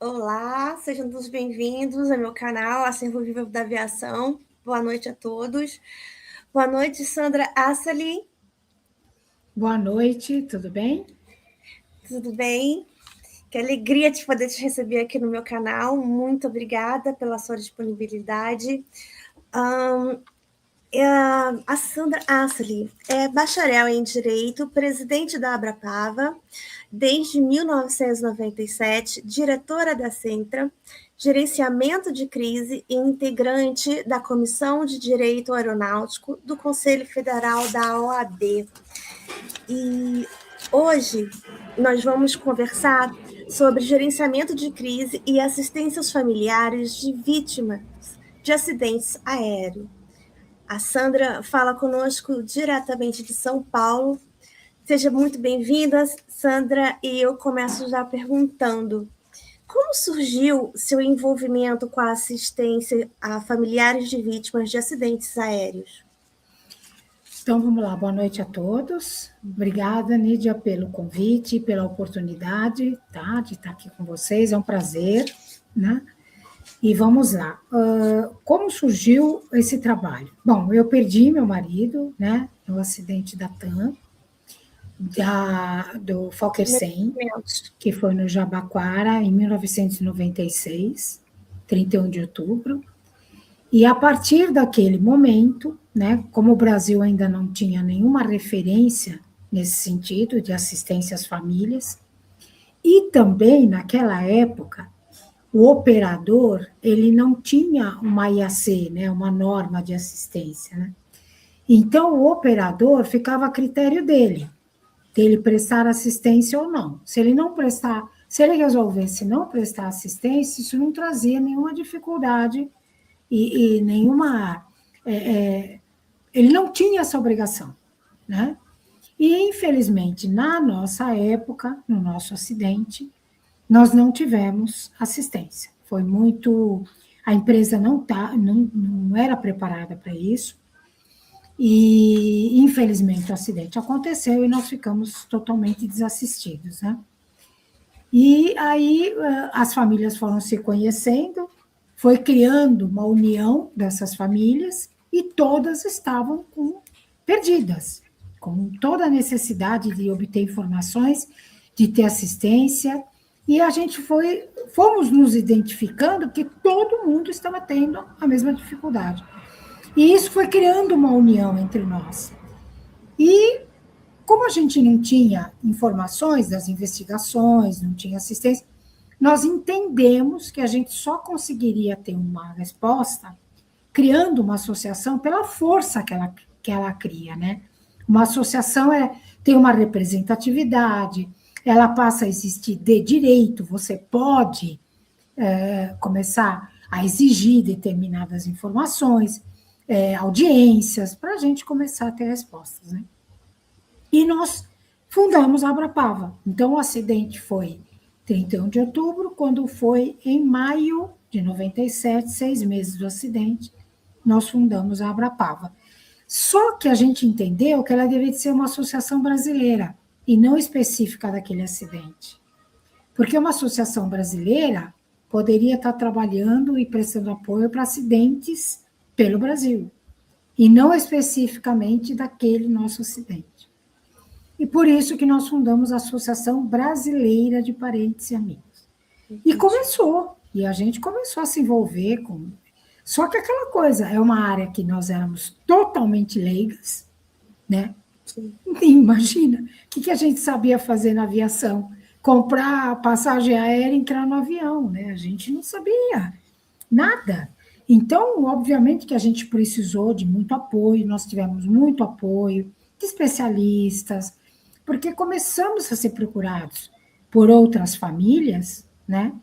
Olá, sejam todos bem-vindos ao meu canal Acervo Vivo da Aviação. Boa noite a todos. Boa noite, Sandra Assali. Boa noite, tudo bem? Tudo bem? Que alegria de poder te receber aqui no meu canal. Muito obrigada pela sua disponibilidade. A Sandra Assali é bacharel em Direito, presidente da Abrapava, desde 1997, diretora da Centra, gerenciamento de crise e integrante da Comissão de Direito Aeronáutico do Conselho Federal da OAB. E hoje nós vamos conversar sobre gerenciamento de crise e assistência aos familiares de vítimas de acidentes aéreos. A Sandra fala conosco diretamente de São Paulo. Seja muito bem-vinda, Sandra, e eu começo já perguntando: como surgiu seu envolvimento com a assistência a familiares de vítimas de acidentes aéreos? Então, vamos lá, boa noite a todos. Obrigada, Nídia, pelo convite, pela oportunidade, tá, de estar aqui com vocês, é um prazer, né? E vamos lá. Como surgiu esse trabalho? Bom, eu perdi meu marido, né, no acidente da TAM, do Fokker 100, que foi no Jabaquara, em 1996, 31 de outubro. E a partir daquele momento, né, como o Brasil ainda não tinha nenhuma referência nesse sentido de assistência às famílias, e também naquela época o operador ele não tinha uma IAC, né, uma norma de assistência, né? Então o operador ficava a critério dele prestar assistência ou não. Se ele não prestar, se ele resolvesse não prestar assistência, isso não trazia nenhuma dificuldade e nenhuma. Ele não tinha essa obrigação, né? E, infelizmente, na nossa época, no nosso acidente, nós não tivemos assistência. Foi muito. A empresa não era preparada para isso. E, infelizmente, o acidente aconteceu e nós ficamos totalmente desassistidos, né? E aí as famílias foram se conhecendo, foi criando uma união dessas famílias e todas estavam perdidas, com toda a necessidade de obter informações, de ter assistência, e a gente fomos nos identificando que todo mundo estava tendo a mesma dificuldade. E isso foi criando uma união entre nós. E como a gente não tinha informações das investigações, não tinha assistência, nós entendemos que a gente só conseguiria ter uma resposta criando uma associação pela força que ela cria, né? Uma associação tem uma representatividade, ela passa a existir de direito, você pode começar a exigir determinadas informações, audiências, para a gente começar a ter respostas, né? E nós fundamos a Abrapava. Então, o acidente foi 31 de outubro, quando foi em maio de 97, 6 meses do acidente, nós fundamos a Abrapava. Só que a gente entendeu que ela deveria ser uma associação brasileira e não específica daquele acidente. Porque uma associação brasileira poderia estar trabalhando e prestando apoio para acidentes pelo Brasil, e não especificamente daquele nosso acidente. E por isso que nós fundamos a Associação Brasileira de Parentes e Amigos. E começou, e a gente começou a se envolver com... Só que aquela coisa, é uma área que nós éramos totalmente leigas, né? Sim. Imagina, o que a gente sabia fazer na aviação? Comprar passagem aérea e entrar no avião, né? A gente não sabia nada. Então, obviamente que a gente precisou de muito apoio, nós tivemos muito apoio de especialistas, porque começamos a ser procurados por outras famílias, né,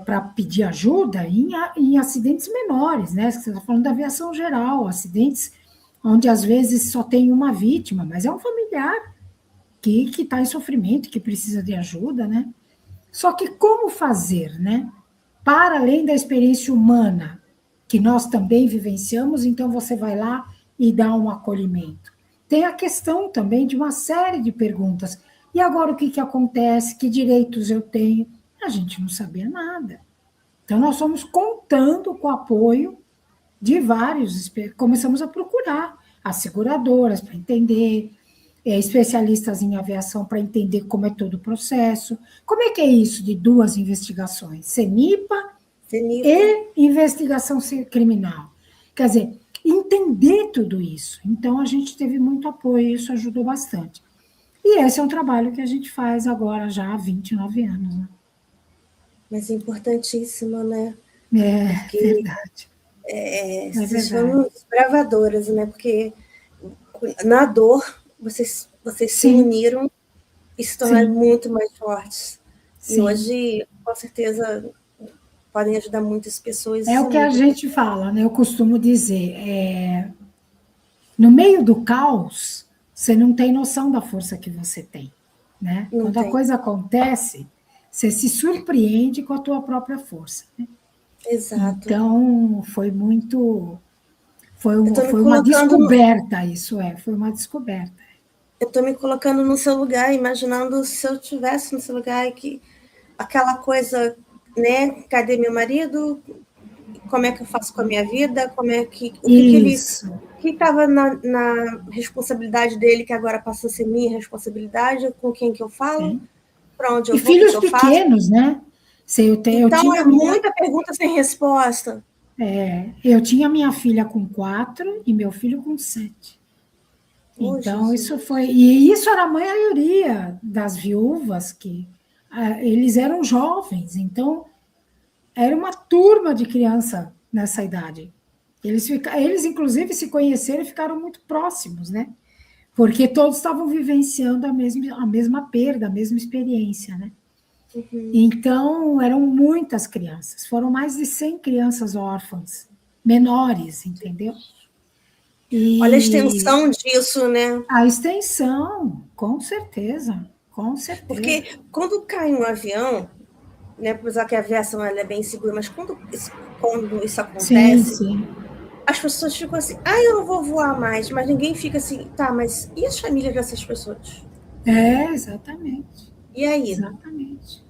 para pedir ajuda em acidentes menores, né? Você está falando da aviação geral, acidentes onde às vezes só tem uma vítima, mas é um familiar que está em sofrimento, que precisa de ajuda, né? Só que como fazer, né? Para além da experiência humana que nós também vivenciamos, então você vai lá e dá um acolhimento. Tem a questão também de uma série de perguntas. E agora o que acontece? Que direitos eu tenho? a gente não sabia nada. Então, nós fomos contando com o apoio de vários, começamos a procurar as seguradoras para entender, especialistas em aviação para entender como é todo o processo. Como é que é isso de duas investigações? CENIPA e investigação criminal. Quer dizer, entender tudo isso. Então, a gente teve muito apoio e isso ajudou bastante. E esse é um trabalho que a gente faz agora já há 29 anos. Né? Mas é importantíssimo, né? É, porque, verdade. Vocês foram bravadoras, né? Porque na dor, vocês se uniram e se tornaram muito mais fortes. Sim. E hoje, com certeza, podem ajudar muitas pessoas. É o que a gente fala, né? Eu costumo dizer, no meio do caos, você não tem noção da força que você tem, né? Quando a coisa acontece, você se surpreende com a tua própria força, né? Exato. Então, foi muito... Foi uma descoberta, foi uma descoberta. Eu estou me colocando no seu lugar, imaginando se eu estivesse no seu lugar, que aquela coisa, né? Cadê meu marido? Como é que eu faço com a minha vida? Como é que... O que estava na responsabilidade dele, que agora passou a ser minha responsabilidade, com quem que eu falo, para onde eu vou, filhos pequenos, né? Então, é muita pergunta sem resposta. Eu tinha minha filha com 4 e meu filho com 7. Então, isso foi... E isso era a maioria das viúvas, que eles eram jovens, então era uma turma de criança nessa idade. Eles, inclusive, se conheceram e ficaram muito próximos, né? Porque todos estavam vivenciando a mesma perda, a mesma experiência, né? Uhum. Então, eram muitas crianças. Foram mais de 100 crianças órfãs, menores, entendeu? Olha a extensão disso, né? A extensão, com certeza, com certeza. Porque quando cai um avião, né, apesar que a aviação ela é bem segura, mas quando isso acontece, sim. As pessoas ficam assim, eu não vou voar mais, mas ninguém fica assim, tá, mas e as famílias dessas pessoas? Exatamente. E aí? Exatamente.